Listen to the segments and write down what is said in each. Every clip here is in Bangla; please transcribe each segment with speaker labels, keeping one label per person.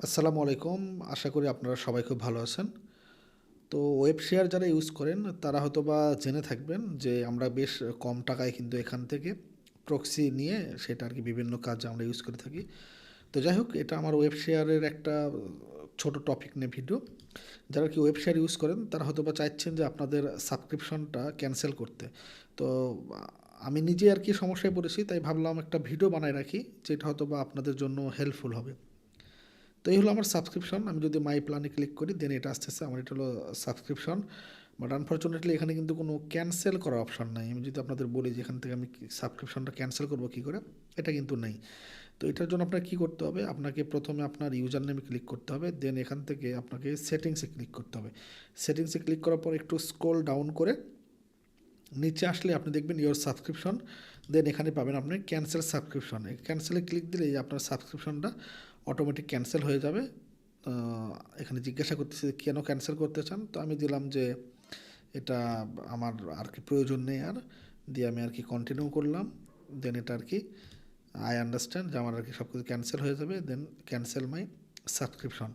Speaker 1: আসসালামু আলাইকুম। আশা করি আপনারা সবাই খুব ভালো আছেন। তো ওয়েব শেয়ার যারা ইউজ করেন তারা হয়তোবা জেনে থাকবেন যে আমরা বেশ কম টাকায় কিন্তু এখান থেকে প্রক্সি নিয়ে সেটা আরকি বিভিন্ন কাজে আমরা ইউজ করে থাকি। তো যাই হোক, এটা আমার ওয়েব শেয়ারের একটা ছোট টপিক নিয়ে ভিডিও। যারা কি ওয়েব শেয়ার ইউজ করেন তারা হয়তোবা চাইছেন যে আপনাদের সাবস্ক্রিপশনটা ক্যানসেল করতে। তো আমি নিজে আরকি সমস্যায় পড়েছি, তাই ভাবলাম একটা ভিডিও বানায় রাখি যেটা হয়তোবা আপনাদের জন্য হেল্পফুল হবে। তো এই হলো আমার সাবস্ক্রিপশন। আমি যদি মাই প্ল্যানে ক্লিক করি দেন এটা আসতেছে, আমার এটা হলো সাবস্ক্রিপশন। বাট আনফরচুনেটলি এখানে কিন্তু কোনো ক্যানসেল করার অপশন নাই। আমি যদি আপনাদের বলি যে এখান থেকে আমি সাবস্ক্রিপশনটা ক্যানসেল করবো কী করে, এটা কিন্তু নেই। তো এটার জন্য আপনাকে কী করতে হবে, আপনাকে প্রথমে আপনার ইউজার নেমে ক্লিক করতে হবে, দেন এখান থেকে আপনাকে সেটিংসে ক্লিক করতে হবে। সেটিংসে ক্লিক করার পর একটু স্ক্রল ডাউন করে নিচে আসলে আপনি দেখবেন ইওর সাবস্ক্রিপশন, দেন এখানে পাবেন আপনি ক্যান্সেল সাবস্ক্রিপশন। ক্যান্সেলে ক্লিক দিলেই আপনার সাবস্ক্রিপশনটা অটোমেটিক ক্যান্সেল হয়ে যাবে। এখানে জিজ্ঞাসা করতেছে কেন ক্যান্সেল করতে চান, তো আমি দিলাম যে এটা আমার আর কি প্রয়োজন নেই আর, দিয়ে আমি আর কি কন্টিনিউ করলাম। দেন এটা আর কি আই আন্ডারস্ট্যান্ড যে আমার আর কি সব কিছু ক্যান্সেল হয়ে যাবে, দেন ক্যান্সেল মাই সাবস্ক্রিপশন।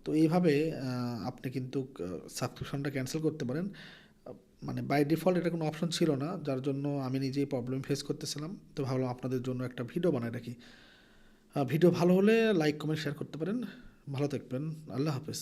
Speaker 1: তো এইভাবে আপনি কিন্তু সাবস্ক্রিপশনটা ক্যান্সেল করতে পারেন। মানে বাই ডিফল্ট এটা কোনো অপশন ছিল না, যার জন্য আমি নিজেই প্রবলেম ফেস করতেছিলাম। তো ভাবলাম আপনাদের জন্য একটা ভিডিও বানায় রাখি। ভিডিও ভালো হলে লাইক কমেন্ট শেয়ার করতে পারেন। ভালো থাকবেন। আল্লাহ হাফেজ।